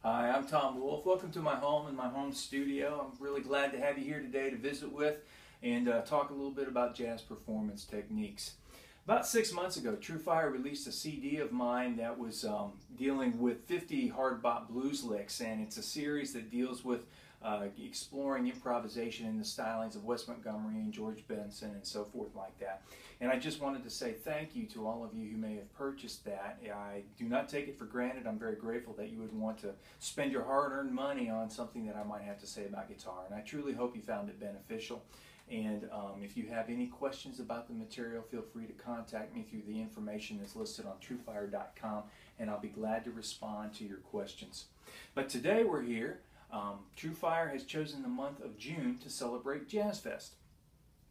Hi, I'm Tom Wolfe. Welcome to my home and my home studio. I'm really glad to have you here today to visit with and talk a little bit about jazz performance techniques. About 6 months ago, TrueFire released a CD of mine that was dealing with 50 hard bop blues licks, and it's a series that deals with exploring improvisation in the stylings of Wes Montgomery and George Benson and so forth like that. And I just wanted to say thank you to all of you who may have purchased that. I do not take it for granted. I'm very grateful that you would want to spend your hard-earned money on something that I might have to say about guitar, and I truly hope you found it beneficial. And if you have any questions about the material, feel free to contact me through the information that's listed on TrueFire.com, and I'll be glad to respond to your questions. But today we're here. TrueFire has chosen the month of June to celebrate Jazz Fest.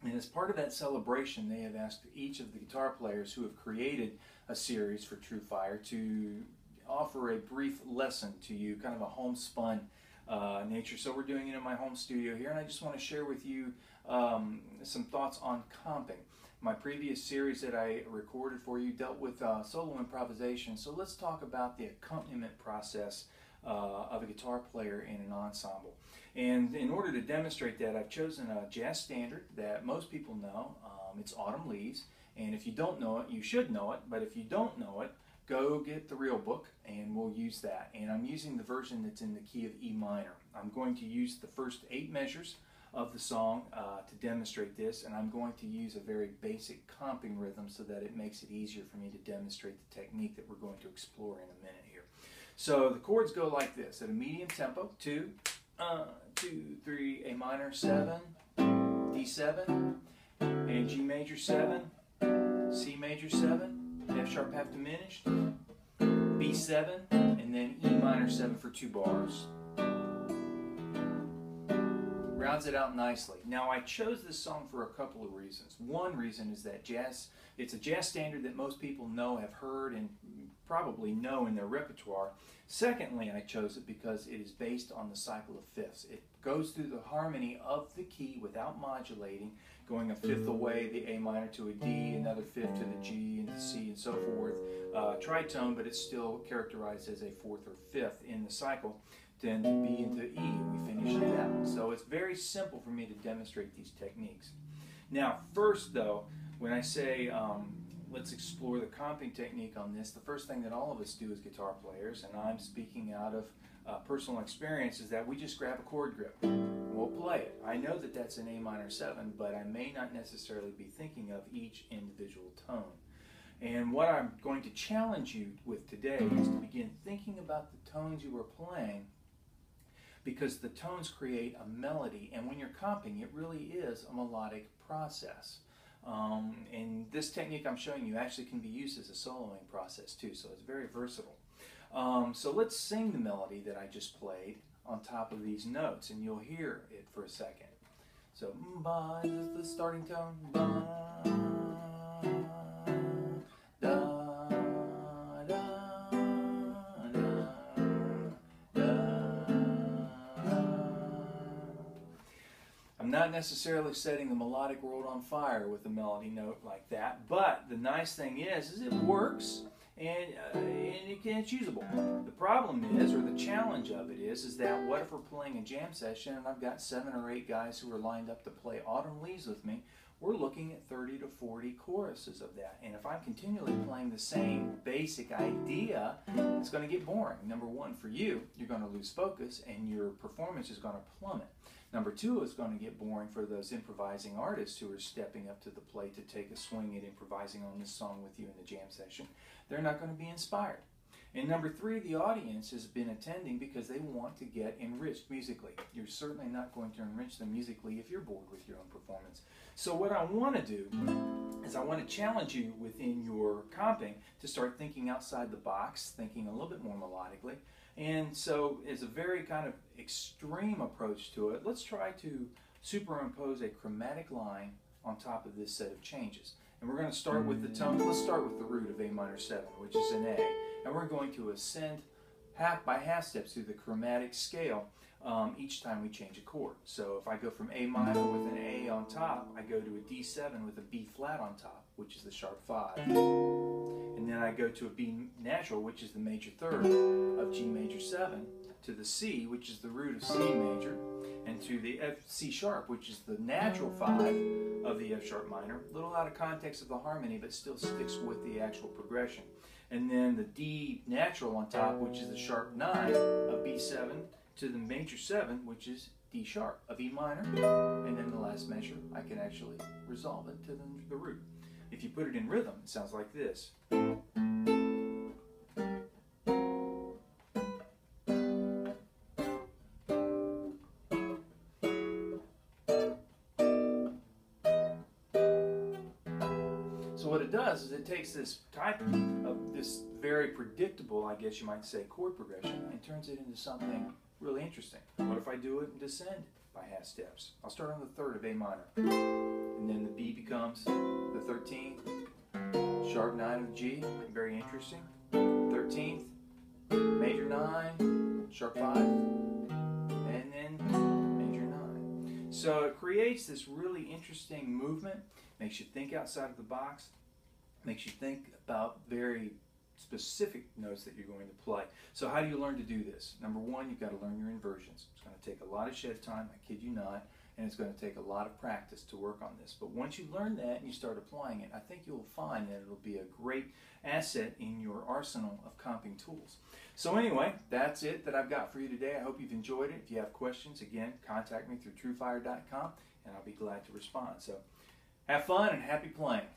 And as part of that celebration, they have asked each of the guitar players who have created a series for TrueFire to offer a brief lesson to you, kind of a homespun nature. So we're doing it in my home studio here, and I just want to share with you some thoughts on comping. My previous series that I recorded for you dealt with solo improvisation, so let's talk about the accompaniment process of a guitar player in an ensemble. And in order to demonstrate that, I've chosen a jazz standard that most people know. It's Autumn Leaves, and if you don't know it, you should know it, but if you don't know it, go get the real book and we'll use that. And I'm using the version that's in the key of E minor. I'm going to use the first 8 measures of the song to demonstrate this, and I'm going to use a very basic comping rhythm so that it makes it easier for me to demonstrate the technique that we're going to explore in a minute here. So the chords go like this at a medium tempo: 2, 2, 3, A minor 7, D7, and G major 7, C major 7, F sharp half diminished, B7, and then E minor 7 for 2 bars. Rounds it out nicely. Now I chose this song for a couple of reasons. One reason is that it's a jazz standard that most people know, have heard, and probably know in their repertoire. Secondly, I chose it because it is based on the cycle of fifths. It goes through the harmony of the key without modulating, going a fifth away, the A minor to a D, another fifth to the G and the C and so forth. Tritone, but it's still characterized as a fourth or fifth in the cycle. Then the B into E, and we finish it out. So it's very simple for me to demonstrate these techniques. Now, first though, when I say let's explore the comping technique on this, the first thing that all of us do as guitar players, and I'm speaking out of personal experience, is that we just grab a chord grip. We'll play it. I know that that's an A minor 7, but I may not necessarily be thinking of each individual tone. And what I'm going to challenge you with today is to begin thinking about the tones you are playing, because the tones create a melody, and when you're comping, it really is a melodic process. And this technique I'm showing you actually can be used as a soloing process too, so it's very versatile. So let's sing the melody that I just played on top of these notes, and you'll hear it for a second. So, ba is the starting tone. Ba, da. I'm not necessarily setting the melodic world on fire with a melody note like that, but the nice thing is it works, and it's usable. The problem is, or the challenge of it is that what if we're playing a jam session and I've got 7 or 8 guys who are lined up to play Autumn Leaves with me? We're looking at 30 to 40 choruses of that. And if I'm continually playing the same basic idea, it's going to get boring. Number one, for you, you're going to lose focus and your performance is going to plummet. Number two, it's going to get boring for those improvising artists who are stepping up to the plate to take a swing at improvising on this song with you in the jam session. They're not going to be inspired. And number three, the audience has been attending because they want to get enriched musically. You're certainly not going to enrich them musically if you're bored with your own performance. So what I want to do is I want to challenge you within your comping to start thinking outside the box, thinking a little bit more melodically. And so as a very kind of extreme approach to it, let's try to superimpose a chromatic line on top of this set of changes. And we're going to start with the tone. Let's start with the root of A minor 7, which is an A. And we're going to ascend by half steps through the chromatic scale each time we change a chord. So if I go from A minor with an A on top, I go to a D7 with a B flat on top, which is the sharp 5. And then I go to a B natural, which is the major third of G major 7, to the C, which is the root of C major, and to the F C sharp, which is the natural 5 of the F sharp minor. A little out of context of the harmony, but still sticks with the actual progression. And then the D natural on top, which is the sharp 9 of B7, to the major 7, which is D sharp of E minor. And then the last measure, I can actually resolve it to the root. If you put it in rhythm, it sounds like this. So what it does is it takes this type of this very predictable, I guess you might say, chord progression and turns it into something really interesting. What if I do it in descend by half steps? I'll start on the third of A minor, and then the B becomes the 13th, sharp 9 of G, very interesting, 13th, major 9, sharp 5, and then major 9. So it creates this really interesting movement, makes you think outside of the box, makes you think about very specific notes that you're going to play. So how do you learn to do this? Number one, you've got to learn your inversions. It's going to take a lot of shed time, I kid you not, and it's going to take a lot of practice to work on this. But once you learn that and you start applying it, I think you'll find that it'll be a great asset in your arsenal of comping tools. So anyway, that's it that I've got for you today. I hope you've enjoyed it. If you have questions, again, contact me through TrueFire.com, and I'll be glad to respond. So have fun and happy playing.